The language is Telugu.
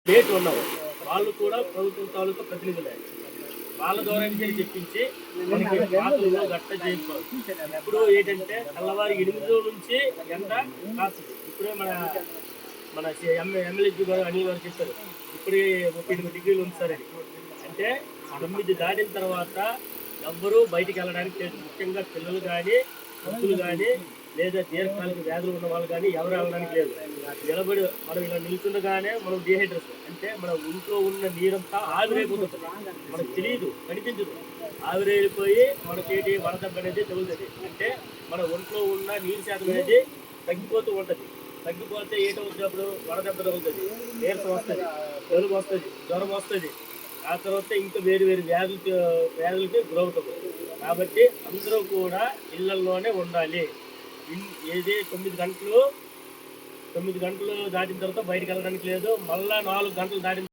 డేట్ ఉన్నారు వాళ్ళు కూడా ప్రభుత్వం తాలూకా ప్రతినిధులే. వాళ్ళ ద్వారా చెప్పించి మనకి పాత్రలో గట్ట చేయకపోవచ్చు. ఇప్పుడు ఏంటంటే తెల్లవారి 8 నుంచి ఎండ కాస్తుంది. ఇప్పుడే మన మన ఎమ్మెల్యే గారు అనిల్ గారు చెప్పారు ఇప్పుడే 38 డిగ్రీలు ఉంచారని. అంటే 9 దాటిన తర్వాత ఎవ్వరూ బయటికి వెళ్ళడానికి లేదు. ముఖ్యంగా పిల్లలు కానీ వృద్ధులు కానీ లేదా దీర్ఘకాలిక వ్యాధులు ఉన్న వాళ్ళు కానీ ఎవరు వెళ్ళడానికి లేదు. నిలబడి మనం ఇలా నిల్చుండగానే మనం డిహైడ్రేషన్ అంటే మన ఒంట్లో ఉన్న నీరంతా ఆవిరైపోతుంది. మనకు తెలియదు, కనిపించదు. ఆవిరైపోయి మనకేటి వడదెబ్బ అనేది తగులుతుంది. అంటే మన ఒంట్లో ఉన్న నీరు శాతం అనేది తగ్గిపోతూ ఉంటుంది. తగ్గిపోతే ఏంటవుతుంది? అప్పుడు వడదెబ్బ తగులుతుంది, నీరసం వస్తుంది, జలుబు వస్తుంది, జ్వరం వస్తుంది. ఆ తర్వాత ఇంకా వేరు వేరు వ్యాధులకి గురవుతుంది. కాబట్టి అందరూ కూడా ఇళ్లలోనే ఉండాలి. ఏది 9 గంటలు దాటిన తర్వాత బయటకు వెళ్ళడానికి లేదు. మళ్ళా 4 గంటలు దాటిన